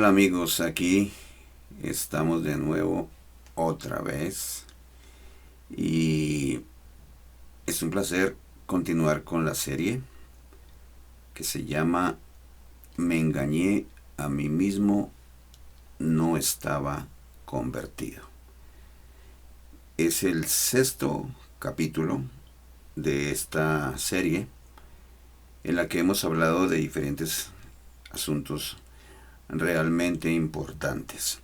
Hola amigos, aquí estamos de nuevo otra vez y es un placer continuar con la serie que se llama Me engañé a mí mismo, no estaba convertido. Es el sexto capítulo de esta serie en la que hemos hablado de diferentes asuntos realmente importantes.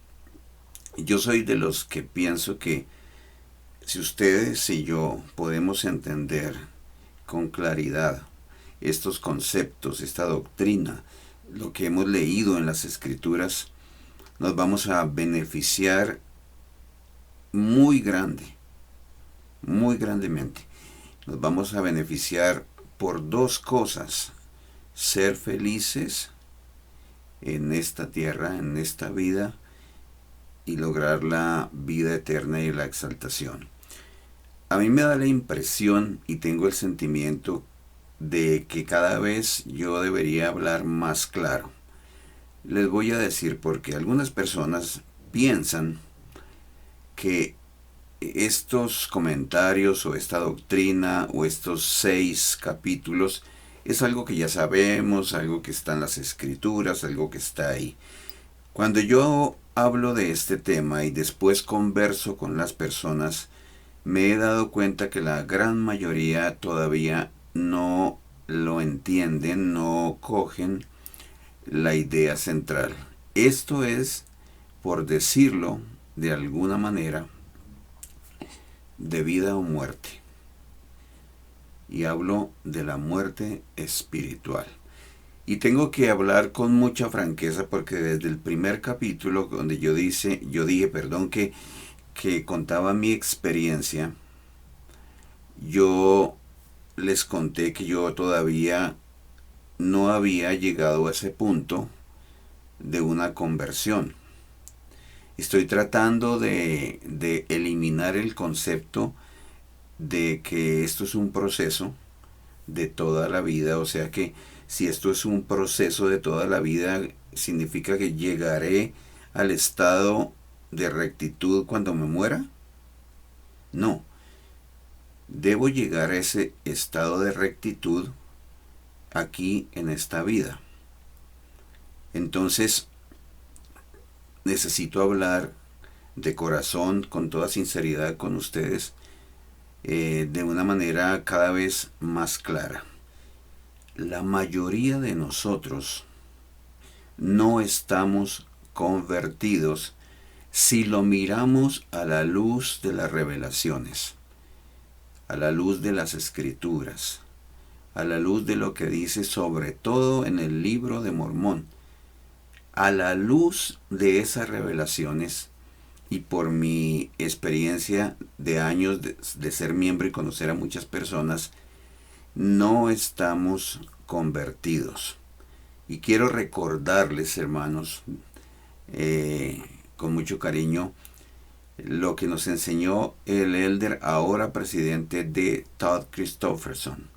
Yo soy de los que pienso que si ustedes y yo podemos entender con claridad estos conceptos, esta doctrina, lo que hemos leído en las escrituras, nos vamos a beneficiar muy grande, muy grandemente. Nos vamos a beneficiar por dos cosas: ser felices en esta tierra, en esta vida, y lograr la vida eterna y la exaltación. A mí me da la impresión y tengo el sentimiento de que cada vez yo debería hablar más claro. Les voy a decir porque algunas personas piensan que estos comentarios o esta doctrina o estos 6 capítulos es algo que ya sabemos, algo que está en las escrituras, algo que está ahí. Cuando yo hablo de este tema y después converso con las personas, me he dado cuenta que la gran mayoría todavía no lo entienden, no cogen la idea central. Esto es, por decirlo de alguna manera, de vida o muerte. Y hablo de la muerte espiritual. Y tengo que hablar con mucha franqueza porque desde el primer capítulo donde yo dije, que contaba mi experiencia, yo les conté que yo todavía no había llegado a ese punto de una conversión. Estoy tratando de eliminar el concepto de que esto es un proceso de toda la vida. O sea que si esto es un proceso de toda la vida, significa que llegaré al estado de rectitud cuando me muera. No, debo llegar a ese estado de rectitud aquí en esta vida. Entonces, necesito hablar de corazón, con toda sinceridad con ustedes, de una manera cada vez más clara. La mayoría de nosotros no estamos convertidos si lo miramos a la luz de las revelaciones, a la luz de las escrituras, a la luz de lo que dice sobre todo en el libro de Mormón. A la luz de esas revelaciones y por mi experiencia de años de ser miembro y conocer a muchas personas, no estamos convertidos. Y quiero recordarles, hermanos, con mucho cariño, lo que nos enseñó el elder, ahora presidente de Todd Christofferson,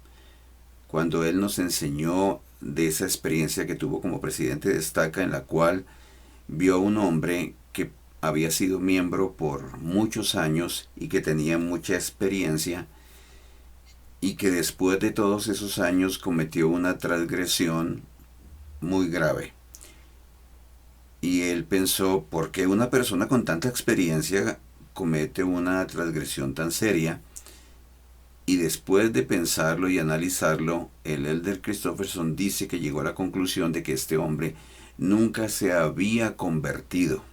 cuando él nos enseñó de esa experiencia que tuvo como presidente de estaca, en la cual vio a un hombre que había sido miembro por muchos años y que tenía mucha experiencia, y que después de todos esos años cometió una transgresión muy grave. Y él pensó, ¿por qué una persona con tanta experiencia comete una transgresión tan seria? Y después de pensarlo y analizarlo, el elder Christofferson dice que llegó a la conclusión de que este hombre nunca se había convertido.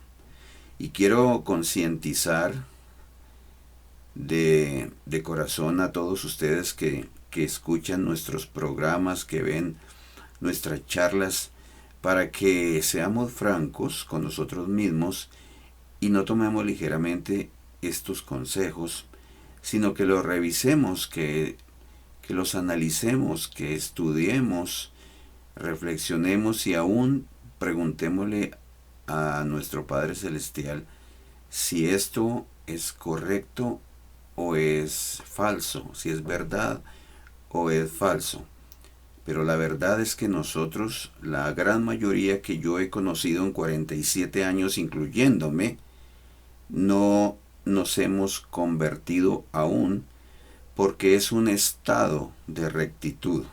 Y quiero concientizar de corazón a todos ustedes que escuchan nuestros programas, que ven nuestras charlas, para que seamos francos con nosotros mismos y no tomemos ligeramente estos consejos, sino que los revisemos, que los analicemos, que estudiemos, reflexionemos y aún preguntémosle a nuestro Padre Celestial si esto es correcto o es falso, si es verdad o es falso. Pero la verdad es que nosotros, la gran mayoría que yo he conocido en 47 años, incluyéndome, no nos hemos convertido aún, porque es un estado de rectitud,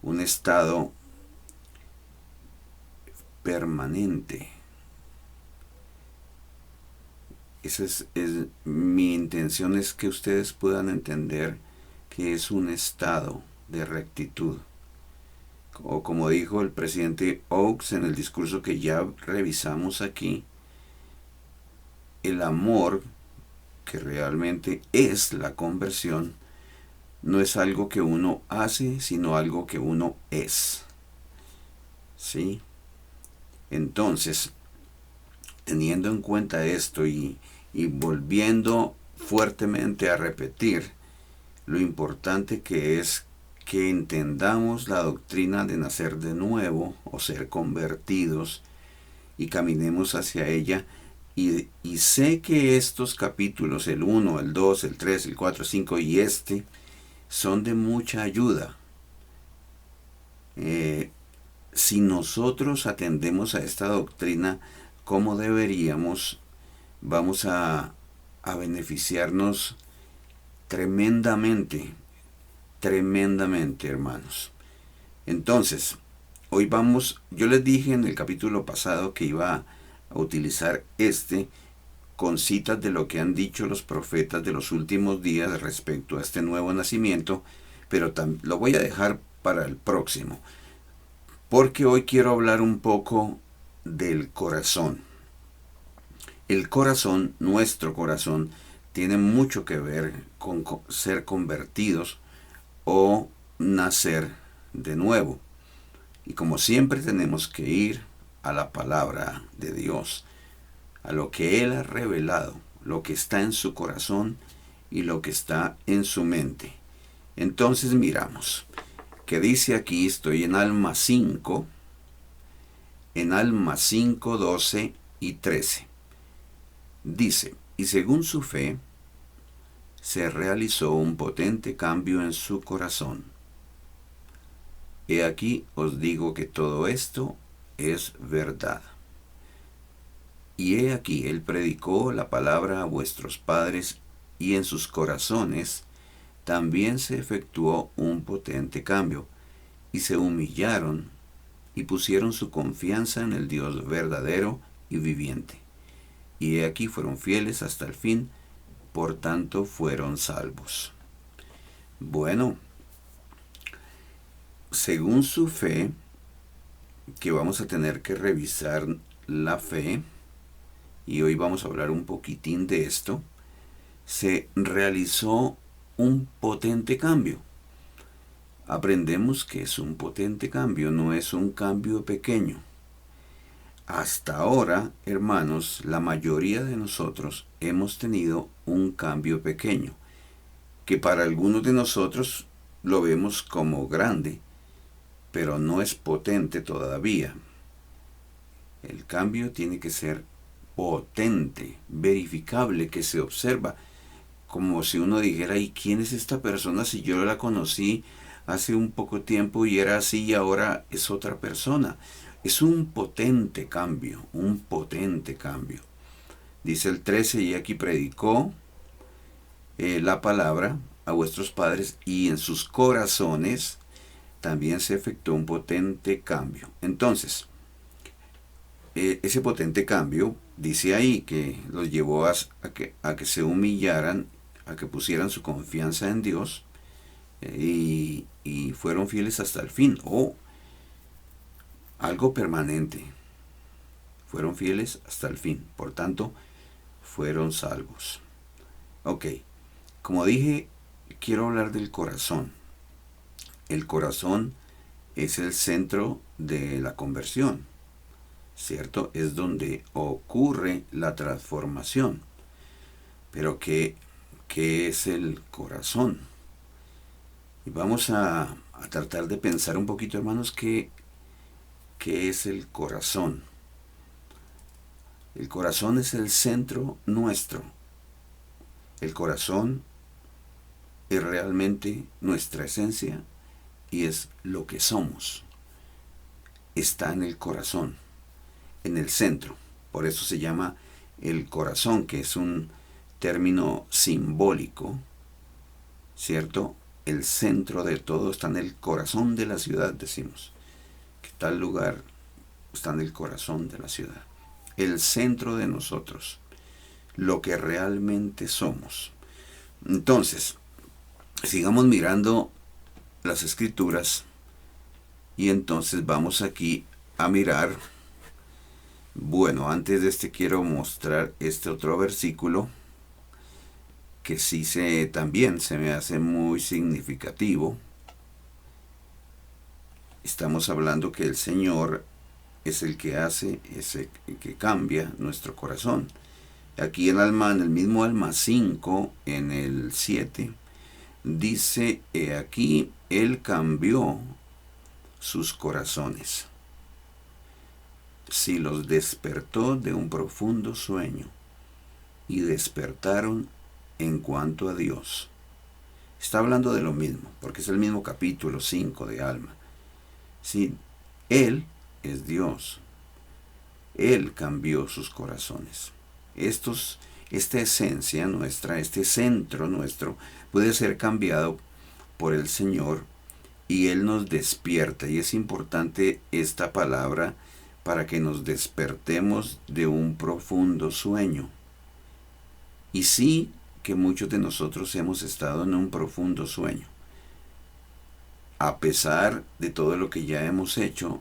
un estado permanente. Mi intención es que ustedes puedan entender que es un estado de rectitud. O como dijo el presidente Oaks en el discurso que ya revisamos aquí, el amor, que realmente es la conversión, no es algo que uno hace, sino algo que uno es. ¿Sí? Entonces, teniendo en cuenta esto y volviendo fuertemente a repetir lo importante que es que entendamos la doctrina de nacer de nuevo o ser convertidos y caminemos hacia ella. Y sé que estos capítulos, el 1, el 2, el 3, el 4, el 5 y son de mucha ayuda. Si nosotros atendemos a esta doctrina como deberíamos, vamos a beneficiarnos tremendamente, tremendamente, hermanos. Entonces, hoy yo les dije en el capítulo pasado que iba a utilizar con citas de lo que han dicho los profetas de los últimos días respecto a este nuevo nacimiento, pero lo voy a dejar para el próximo, porque hoy quiero hablar un poco del corazón. El corazón, nuestro corazón, tiene mucho que ver con ser convertidos o nacer de nuevo. Y como siempre tenemos que ir a la palabra de Dios, a lo que Él ha revelado, lo que está en su corazón y lo que está en su mente. Entonces miramos, que dice aquí, estoy en Alma 5, 12 y 13. Dice, y según su fe, se realizó un potente cambio en su corazón. He aquí os digo que todo esto es verdad. Y he aquí él predicó la palabra a vuestros padres, y en sus corazones también se efectuó un potente cambio, y se humillaron y pusieron su confianza en el Dios verdadero y viviente. Y he aquí fueron fieles hasta el fin, por tanto fueron salvos. Bueno, según su fe, que vamos a tener que revisar la fe, y hoy vamos a hablar un poquitín de esto, se realizó un potente cambio. Aprendemos que es un potente cambio, no es un cambio pequeño. Hasta ahora, hermanos, la mayoría de nosotros hemos tenido un cambio pequeño, que para algunos de nosotros lo vemos como grande, pero no es potente todavía. El cambio tiene que ser potente, verificable, que se observa, como si uno dijera, ¿y quién es esta persona si yo la conocí hace un poco tiempo y era así y ahora es otra persona? Es un potente cambio, un potente cambio. Dice el 13, y aquí predicó la palabra a vuestros padres, y en sus corazones también se efectuó un potente cambio. Entonces, ese potente cambio dice ahí que los llevó a que se humillaran, a que pusieran su confianza en Dios, y fueron fieles hasta el fin. Algo permanente. Fueron fieles hasta el fin. Por tanto, fueron salvos. Ok. Como dije, quiero hablar del corazón. El corazón es el centro de la conversión, ¿cierto? Es donde ocurre la transformación. Pero ¿qué es el corazón? Y vamos a tratar de pensar un poquito, hermanos, ¿qué es el corazón? El corazón es el centro nuestro. El corazón es realmente nuestra esencia y es lo que somos. Está en el corazón, en el centro. Por eso se llama el corazón, que es un término simbólico, ¿cierto? El centro de todo está en el corazón de la ciudad, decimos. Que tal lugar está en el corazón de la ciudad. El centro de nosotros, lo que realmente somos. Entonces, sigamos mirando las escrituras y entonces vamos aquí a mirar. Bueno, antes de este quiero mostrar este otro versículo que sí también se me hace muy significativo. Estamos hablando que el Señor es el que hace, es el que cambia nuestro corazón. Aquí en el mismo Alma 5, en el 7, dice, aquí Él cambió sus corazones. Si los despertó de un profundo sueño y despertaron en cuanto a Dios. Está hablando de lo mismo, porque es el mismo capítulo 5 de Alma. Sí, Él es Dios. Él cambió sus corazones. Esta esencia nuestra, este centro nuestro, puede ser cambiado por el Señor y Él nos despierta. Y es importante esta palabra para que nos despertemos de un profundo sueño. Y sí que muchos de nosotros hemos estado en un profundo sueño. A pesar de todo lo que ya hemos hecho,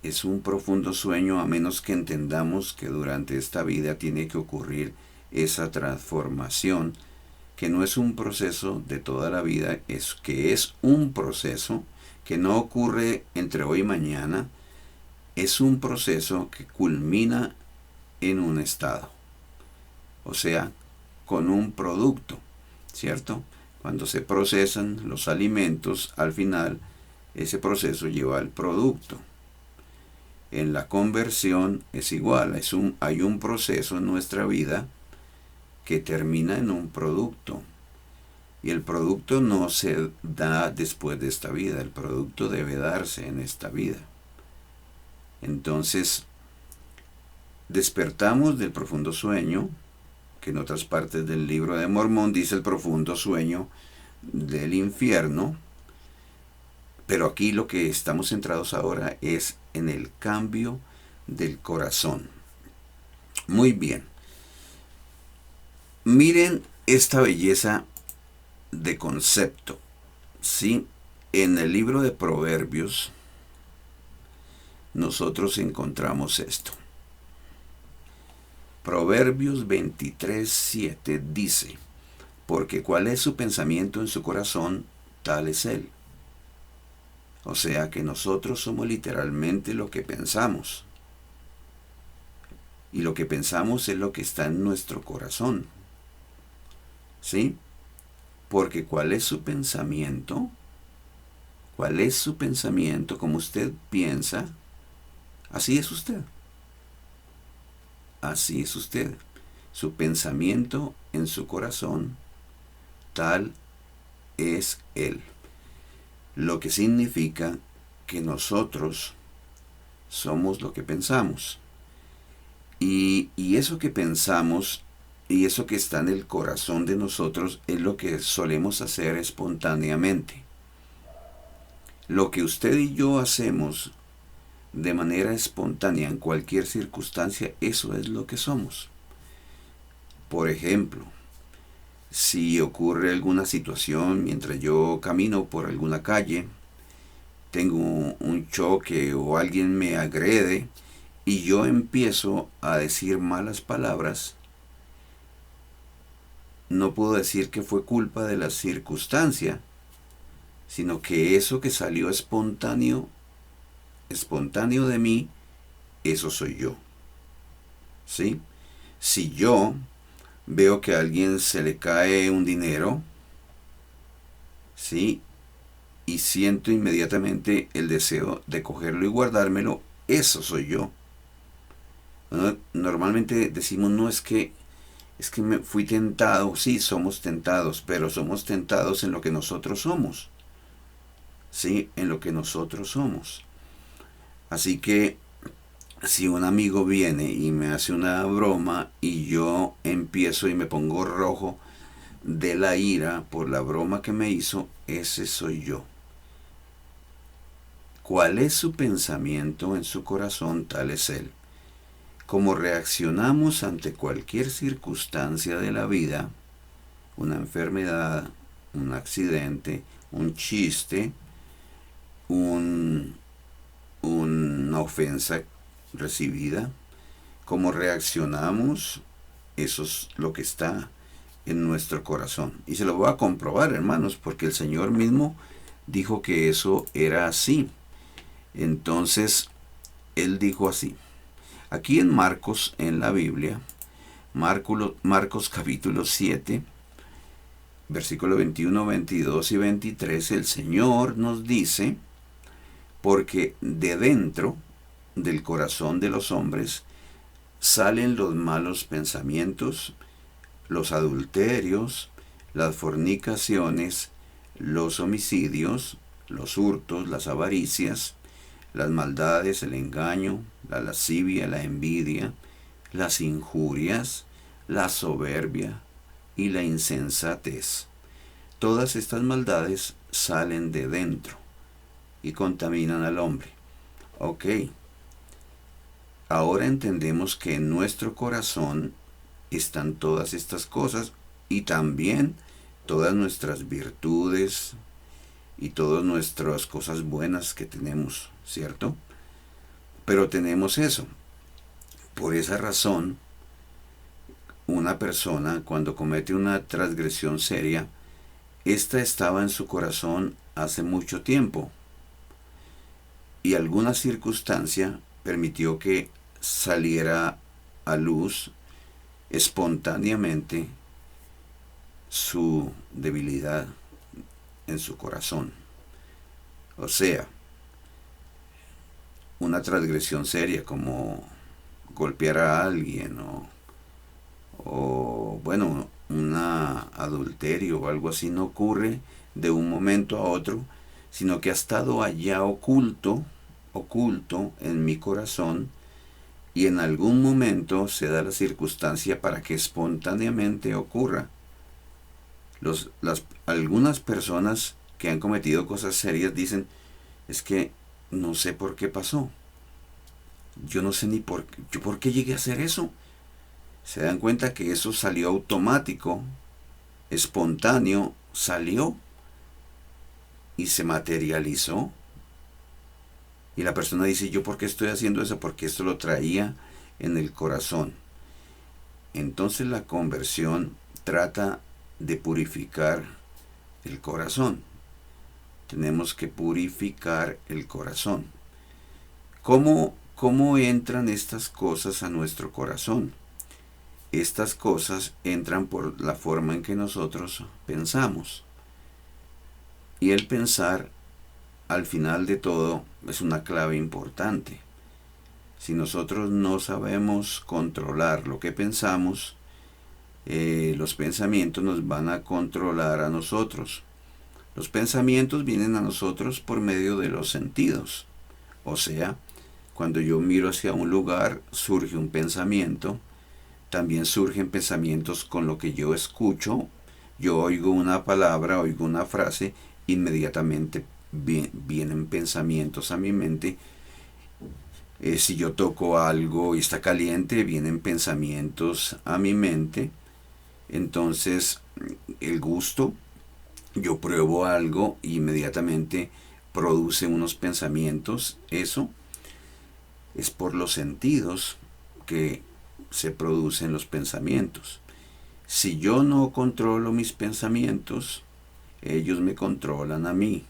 es un profundo sueño a menos que entendamos que durante esta vida tiene que ocurrir esa transformación, que no es un proceso de toda la vida, es un proceso que no ocurre entre hoy y mañana, es un proceso que culmina en un estado, o sea, con un producto, ¿cierto? Cuando se procesan los alimentos, al final ese proceso lleva al producto. En la conversión es igual, hay un proceso en nuestra vida que termina en un producto. Y el producto no se da después de esta vida, el producto debe darse en esta vida. Entonces, despertamos del profundo sueño, que en otras partes del libro de Mormón dice el profundo sueño del infierno, pero aquí lo que estamos centrados ahora es en el cambio del corazón. Muy bien. Miren esta belleza de concepto, ¿sí? En el libro de Proverbios nosotros encontramos esto. Proverbios 23:7 dice, porque cuál es su pensamiento en su corazón, tal es él. O sea que nosotros somos literalmente lo que pensamos. Y lo que pensamos es lo que está en nuestro corazón. ¿Sí? Porque cuál es su pensamiento, como usted piensa, así es usted. Así es usted. Su pensamiento en su corazón, tal es él. Lo que significa que nosotros somos lo que pensamos. Y eso que pensamos y eso que está en el corazón de nosotros es lo que solemos hacer espontáneamente. Lo que usted y yo hacemos de manera espontánea en cualquier circunstancia, eso es lo que somos. Por ejemplo, si ocurre alguna situación mientras yo camino por alguna calle, tengo un choque o alguien me agrede y yo empiezo a decir malas palabras, no puedo decir que fue culpa de la circunstancia, sino que eso que salió espontáneo de mí, eso soy yo. ¿Sí? Si yo veo que a alguien se le cae un dinero, ¿sí? Y siento inmediatamente el deseo de cogerlo y guardármelo, eso soy yo. Bueno, normalmente decimos, no, es que me fui tentado. Sí, somos tentados, pero somos tentados en lo que nosotros somos. ¿sí? En lo que nosotros somos. Así que si un amigo viene y me hace una broma y yo empiezo y me pongo rojo de la ira por la broma que me hizo, ese soy yo. ¿Cuál es su pensamiento en su corazón? Tal es él. Como reaccionamos ante cualquier circunstancia de la vida, una enfermedad, un accidente, un chiste, un, una ofensa recibida, cómo reaccionamos, eso es lo que está en nuestro corazón. Y se lo voy a comprobar, hermanos, porque el Señor mismo dijo que eso era así. Entonces, Él dijo así. Aquí en Marcos, en la Biblia, Marcos capítulo 7, versículo 21, 22 y 23, el Señor nos dice, porque de dentro del corazón de los hombres salen los malos pensamientos, los adulterios, las fornicaciones, los homicidios, los hurtos, las avaricias, las maldades, el engaño, la lascivia, la envidia, las injurias, la soberbia y la insensatez. Todas estas maldades salen de dentro y contaminan al hombre. Ok, ahora entendemos que en nuestro corazón están todas estas cosas y también todas nuestras virtudes y todas nuestras cosas buenas que tenemos, ¿cierto? Pero tenemos eso. Por esa razón, una persona cuando comete una transgresión seria, esta estaba en su corazón hace mucho tiempo y alguna circunstancia permitió que saliera a luz espontáneamente su debilidad en su corazón. O sea, una transgresión seria como golpear a alguien o bueno, un adulterio o algo así no ocurre de un momento a otro, sino que ha estado allá oculto en mi corazón y en algún momento se da la circunstancia para que espontáneamente ocurra. Algunas personas que han cometido cosas serias dicen, es que no sé por qué pasó. Yo no sé ni por qué llegué a hacer eso. Se dan cuenta que eso salió automático, espontáneo, salió y se materializó. Y la persona dice, ¿yo por qué estoy haciendo eso? Porque esto lo traía en el corazón. Entonces la conversión trata de purificar el corazón. Tenemos que purificar el corazón. ¿Cómo entran estas cosas a nuestro corazón? Estas cosas entran por la forma en que nosotros pensamos. Y el pensar, al final de todo, es una clave importante. Si nosotros no sabemos controlar lo que pensamos, los pensamientos nos van a controlar a nosotros. Los pensamientos vienen a nosotros por medio de los sentidos. O sea, cuando yo miro hacia un lugar, surge un pensamiento. También surgen pensamientos con lo que yo escucho. Yo oigo una palabra, oigo una frase, inmediatamente vienen pensamientos a mi mente. Si yo toco algo y está caliente, vienen pensamientos a mi mente. Entonces, el gusto, yo pruebo algo e inmediatamente produce unos pensamientos. Eso es por los sentidos que se producen los pensamientos. Si yo no controlo mis pensamientos, ellos me controlan a mí.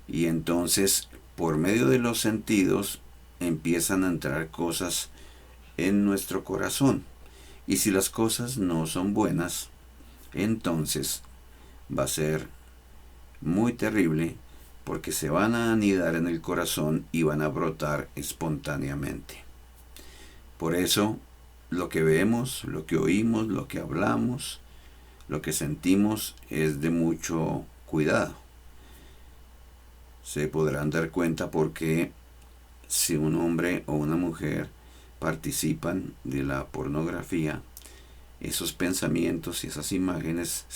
Y entonces, por medio de los sentidos, empiezan a entrar cosas en nuestro corazón. Y si las cosas no son buenas, entonces va a ser muy terrible porque se van a anidar en el corazón y van a brotar espontáneamente. Por eso, lo que vemos, lo que oímos, lo que hablamos, lo que sentimos es de mucho cuidado. se podrán dar cuenta porque si un hombre o una mujer participan de la pornografía, esos pensamientos y esas imágenes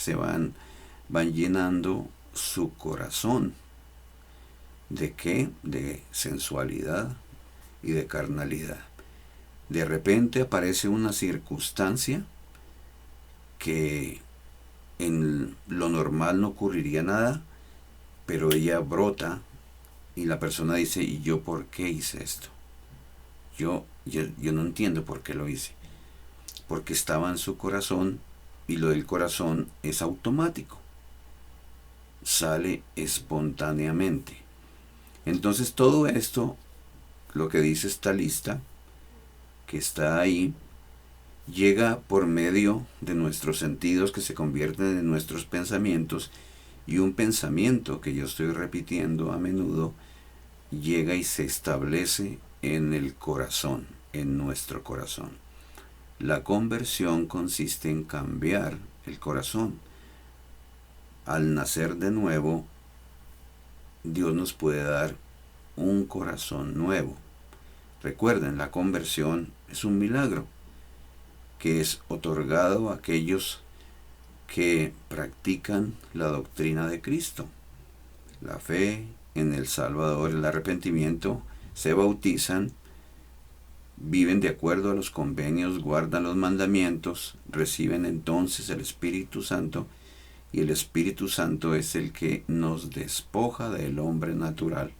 van llenando su corazón. ¿De qué? De sensualidad y de carnalidad. De repente aparece una circunstancia que en lo normal no ocurriría nada, pero ella brota y la persona dice, ¿y yo por qué hice esto? Yo no entiendo por qué lo hice. Porque estaba en su corazón y lo del corazón es automático. Sale espontáneamente. Entonces todo esto, lo que dice esta lista, que está ahí, llega por medio de nuestros sentidos que se convierten en nuestros pensamientos, y un pensamiento que yo estoy repitiendo a menudo llega y se establece en el corazón, en nuestro corazón. La conversión consiste en cambiar el corazón. Al nacer de nuevo, Dios nos puede dar un corazón nuevo. Recuerden, la conversión es un milagro que es otorgado a aquellos que practican la doctrina de Cristo. La fe en el Salvador, el arrepentimiento, se bautizan, viven de acuerdo a los convenios, guardan los mandamientos, reciben entonces el Espíritu Santo, y el Espíritu Santo es el que nos despoja del hombre natural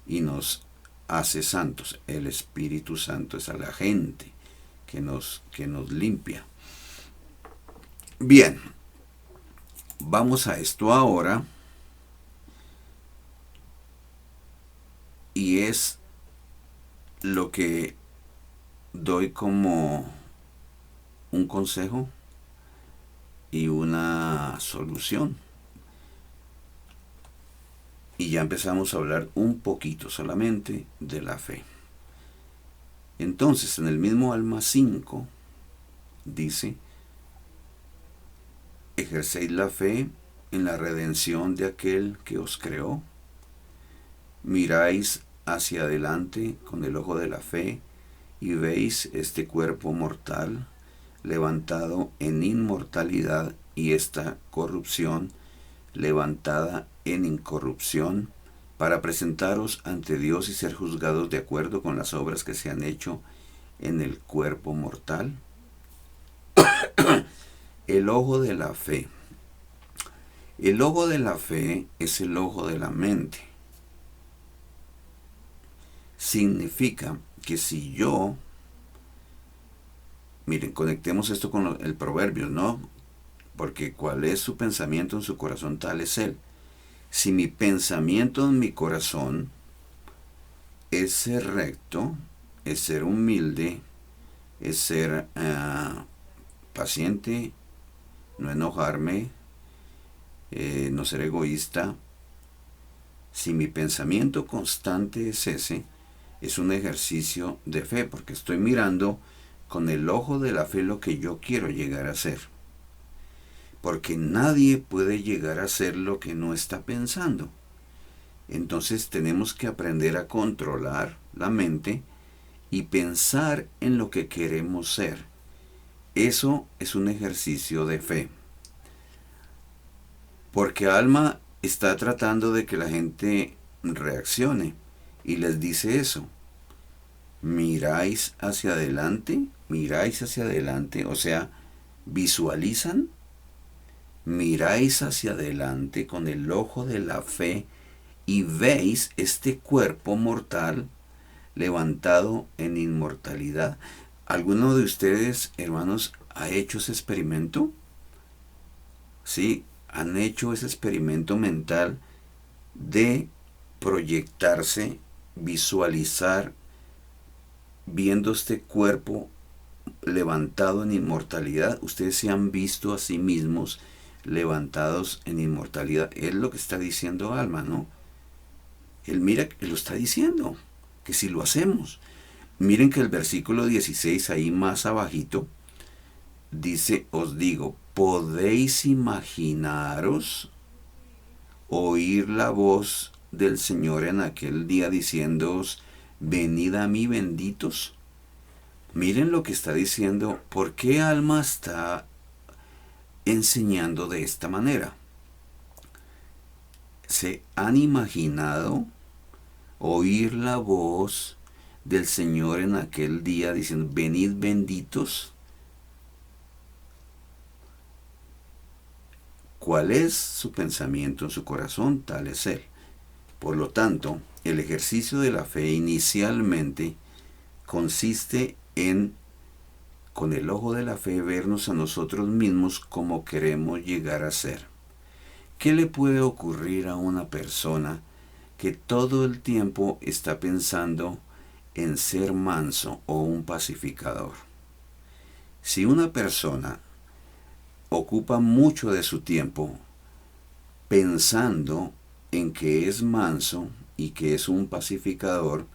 y nos hace santos. El Espíritu Santo es el agente que nos limpia. Bien, vamos a esto ahora, y es lo que doy como un consejo y una solución. Y ya empezamos a hablar un poquito solamente de la fe. Entonces, en el mismo Alma 5, dice, ejercéis la fe en la redención de aquel que os creó. Miráis hacia adelante con el ojo de la fe y veis este cuerpo mortal levantado en inmortalidad y esta corrupción levantada en incorrupción, para presentaros ante Dios y ser juzgados de acuerdo con las obras que se han hecho en el cuerpo mortal. El ojo de la fe. El ojo de la fe es el ojo de la mente. Significa que si yo, miren, conectemos esto con el proverbio, ¿no? Porque cuál es su pensamiento en su corazón, tal es él. Si mi pensamiento en mi corazón es ser recto, es ser humilde, es ser paciente, no enojarme, no ser egoísta, si mi pensamiento constante es ese, es un ejercicio de fe, porque estoy mirando con el ojo de la fe lo que yo quiero llegar a ser. Porque nadie puede llegar a ser lo que no está pensando. Entonces tenemos que aprender a controlar la mente y pensar en lo que queremos ser. Eso es un ejercicio de fe. Porque Alma está tratando de que la gente reaccione y les dice eso. Miráis hacia adelante, o sea, visualizan. Miráis hacia adelante con el ojo de la fe y veis este cuerpo mortal levantado en inmortalidad. ¿Alguno de ustedes, hermanos, ha hecho ese experimento? Sí, han hecho ese experimento mental de proyectarse, visualizar, viendo este cuerpo levantado en inmortalidad. Ustedes se han visto a sí mismos levantados en inmortalidad. Es lo que está diciendo Alma, ¿no? Él mira que lo está diciendo, que si lo hacemos. Miren que el versículo 16 ahí más abajito dice, os digo, ¿podéis imaginaros oír la voz del Señor en aquel día diciéndoos, venid a mí benditos. Miren lo que está diciendo. ¿Por qué Alma está enseñando de esta manera? ¿Se han imaginado oír la voz del Señor en aquel día diciendo, venid benditos? ¿Cuál es su pensamiento en su corazón? Tal es Él. Por lo tanto, el ejercicio de la fe inicialmente consiste en, con el ojo de la fe, vernos a nosotros mismos como queremos llegar a ser. ¿Qué le puede ocurrir a una persona que todo el tiempo está pensando en ser manso o un pacificador? Si una persona ocupa mucho de su tiempo pensando en que es manso y que es un pacificador,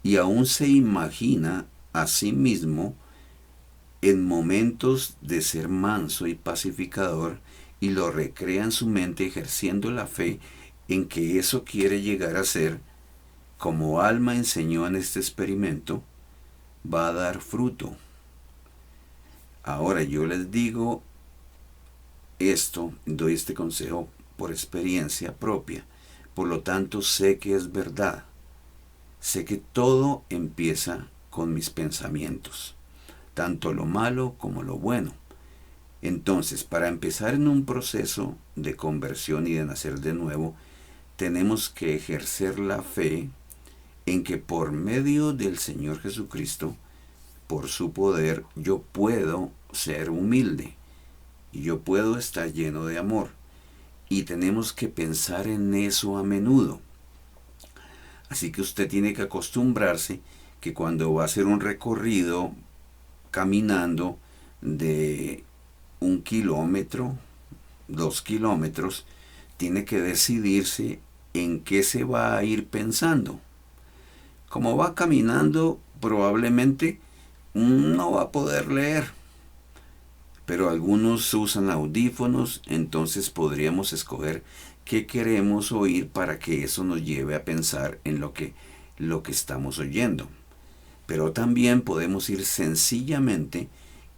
y aún se imagina a sí mismo en momentos de ser manso y pacificador, y lo recrea en su mente ejerciendo la fe en que eso quiere llegar a ser, como Alma enseñó en este experimento, va a dar fruto. Ahora yo les digo esto, doy este consejo por experiencia propia, por lo tanto sé que es verdad. Sé que todo empieza con mis pensamientos, tanto lo malo como lo bueno. Entonces, para empezar en un proceso de conversión y de nacer de nuevo, tenemos que ejercer la fe en que por medio del Señor Jesucristo, por su poder, yo puedo ser humilde y yo puedo estar lleno de amor. Y tenemos que pensar en eso a menudo. Así que usted tiene que acostumbrarse que cuando va a hacer un recorrido caminando de 1 kilómetro, 2 kilómetros, tiene que decidirse en qué se va a ir pensando. Como va caminando, probablemente no va a poder leer, pero algunos usan audífonos, entonces podríamos escoger qué queremos oír para que eso nos lleve a pensar en lo que estamos oyendo. Pero también podemos ir sencillamente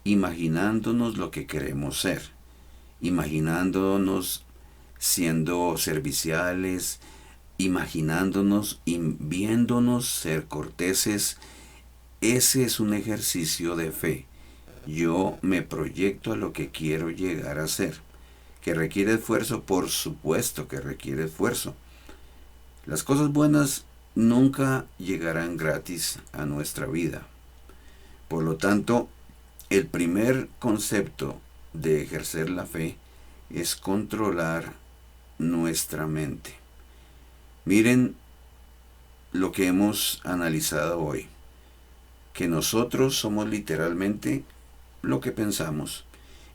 imaginándonos lo que queremos ser, imaginándonos siendo serviciales, imaginándonos y viéndonos ser corteses. Ese es un ejercicio de fe. Yo me proyecto a lo que quiero llegar a ser. ¿Que requiere esfuerzo? Por supuesto que requiere esfuerzo. Las cosas buenas nunca llegarán gratis a nuestra vida. Por lo tanto, el primer concepto de ejercer la fe es controlar nuestra mente. Miren lo que hemos analizado hoy, que nosotros somos literalmente lo que pensamos,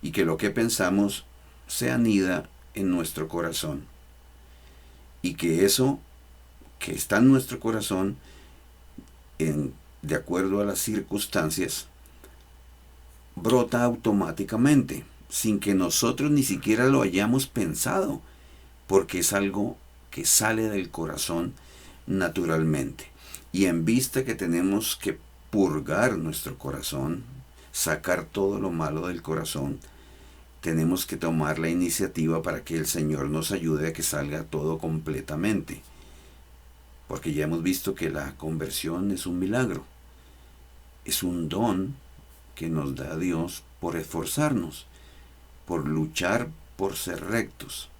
y que lo que pensamos se anida en nuestro corazón, y que eso que está en nuestro corazón, de acuerdo a las circunstancias, brota automáticamente, sin que nosotros ni siquiera lo hayamos pensado, porque es algo que sale del corazón naturalmente. Y en vista que tenemos que purgar nuestro corazón, sacar todo lo malo del corazón, tenemos que tomar la iniciativa para que el Señor nos ayude a que salga todo completamente. Porque ya hemos visto que la conversión es un milagro, es un don que nos da Dios por esforzarnos, por luchar por ser rectos.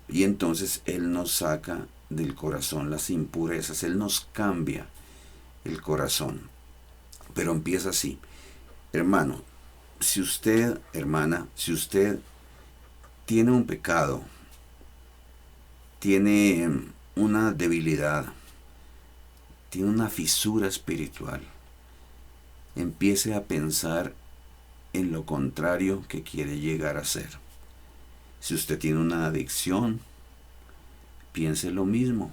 Y entonces Él nos saca del corazón las impurezas, Él nos cambia el corazón. Pero empieza así. Hermano, si usted, hermana, si usted tiene un pecado, tiene una debilidad, tiene una fisura espiritual, empiece a pensar en lo contrario que quiere llegar a ser. Si usted tiene una adicción, piense lo mismo.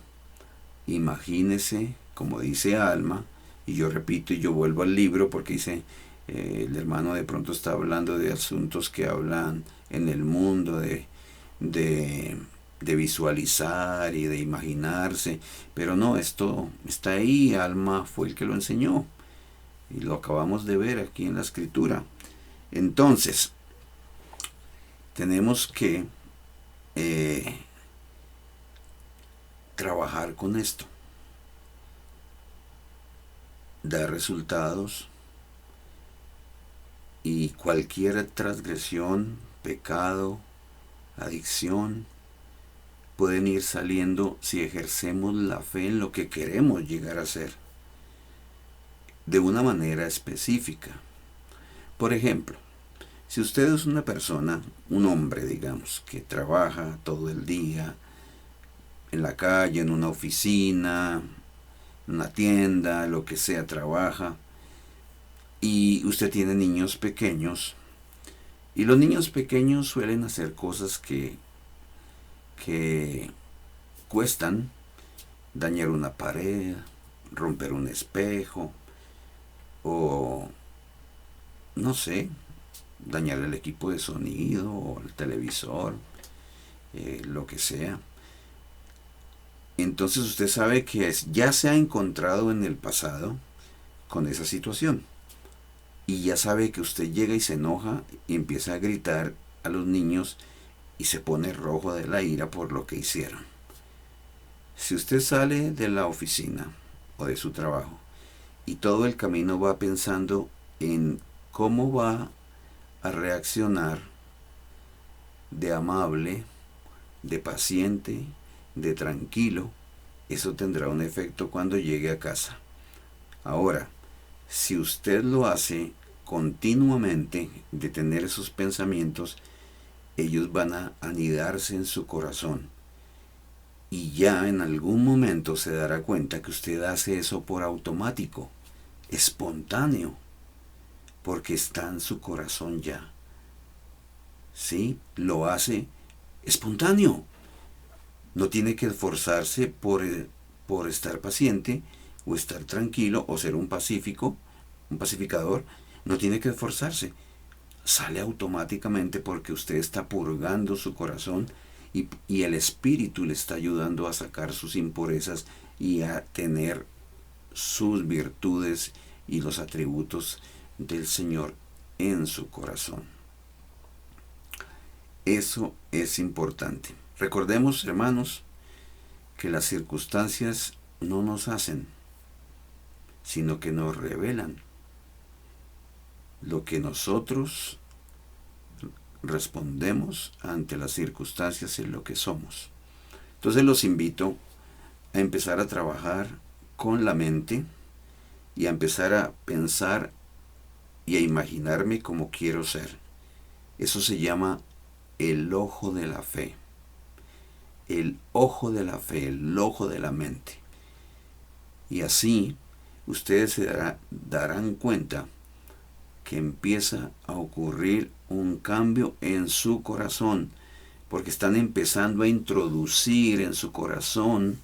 Imagínese, como dice Alma, y yo repito y yo vuelvo al libro porque dice, el hermano de pronto está hablando de asuntos que hablan en el mundo, de de visualizar y de imaginarse, pero no, esto está ahí, Alma fue el que lo enseñó y lo acabamos de ver aquí en la escritura. Entonces, tenemos que trabajar con esto, dar resultados, y cualquier transgresión, pecado, adicción, pueden ir saliendo si ejercemos la fe en lo que queremos llegar a ser, de una manera específica. Por ejemplo, si usted es una persona, un hombre, digamos, que trabaja todo el día en la calle, en una oficina, en una tienda, lo que sea, trabaja, y usted tiene niños pequeños, y los niños pequeños suelen hacer cosas que cuestan: dañar una pared, romper un espejo, o no sé, dañar el equipo de sonido o el televisor, lo que sea. Entonces usted sabe que ya se ha encontrado en el pasado con esa situación. Y ya sabe que usted llega y se enoja y empieza a gritar a los niños y se pone rojo de la ira por lo que hicieron. Si usted sale de la oficina o de su trabajo y todo el camino va pensando en cómo va a reaccionar de amable, de paciente, de tranquilo, eso tendrá un efecto cuando llegue a casa. Ahora, si usted lo hace continuamente, de tener esos pensamientos, ellos van a anidarse en su corazón. Y ya en algún momento se dará cuenta que usted hace eso por automático, espontáneo, porque está en su corazón ya. ¿Sí? Lo hace espontáneo. No tiene que esforzarse por estar paciente o estar tranquilo o ser un pacificador. No tiene que esforzarse. Sale automáticamente porque usted está purgando su corazón y el Espíritu le está ayudando a sacar sus impurezas y a tener sus virtudes y los atributos del Señor en su corazón. Eso es importante. Recordemos, hermanos, que las circunstancias no nos hacen, sino que nos revelan lo que nosotros respondemos ante las circunstancias en lo que somos. Entonces los invito a empezar a trabajar con la mente y a empezar a pensar y a imaginarme como quiero ser. Eso se llama el ojo de la fe. El ojo de la fe, el ojo de la mente. Y así ustedes se darán cuenta que empieza a ocurrir un cambio en su corazón, porque están empezando a introducir en su corazón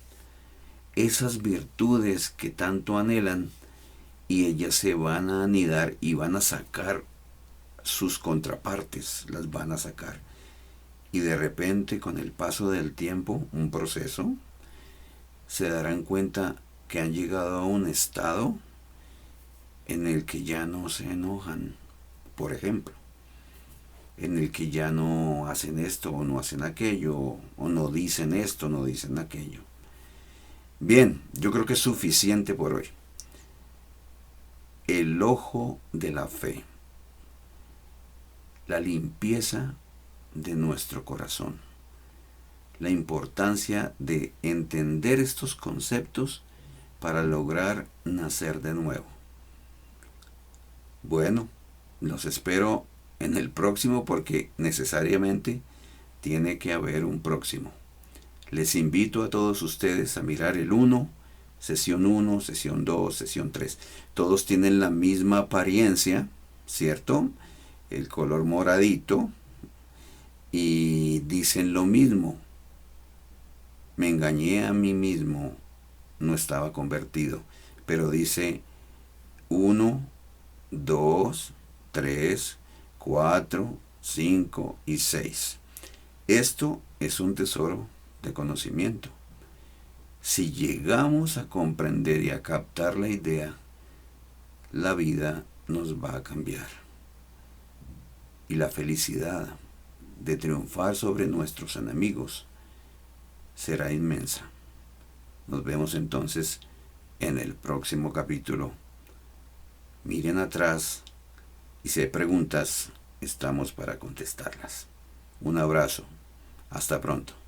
esas virtudes que tanto anhelan, y ellas se van a anidar y van a sacar sus contrapartes, las van a sacar. Y de repente, con el paso del tiempo, un proceso, se darán cuenta que han llegado a un estado en el que ya no se enojan, por ejemplo, en el que ya no hacen esto o no hacen aquello, o no dicen esto, no dicen aquello. Bien, yo creo que es suficiente por hoy. El ojo de la fe, la limpieza de nuestro corazón, la importancia de entender estos conceptos para lograr nacer de nuevo. Bueno, los espero en el próximo, porque necesariamente tiene que haber un próximo. Les invito a todos ustedes a mirar el 1, sesión 1, sesión 2, sesión 3. Todos tienen la misma apariencia, ¿cierto? El color moradito, y dicen lo mismo. Me engañé a mí mismo, no estaba convertido. Pero dice 1, 2, 3, 4, 5 y 6. Esto es un tesoro de conocimiento. Si llegamos a comprender y a captar la idea, la vida nos va a cambiar. Y la felicidad de triunfar sobre nuestros enemigos será inmensa. Nos vemos entonces en el próximo capítulo. Miren atrás y si hay preguntas, estamos para contestarlas. Un abrazo. Hasta pronto.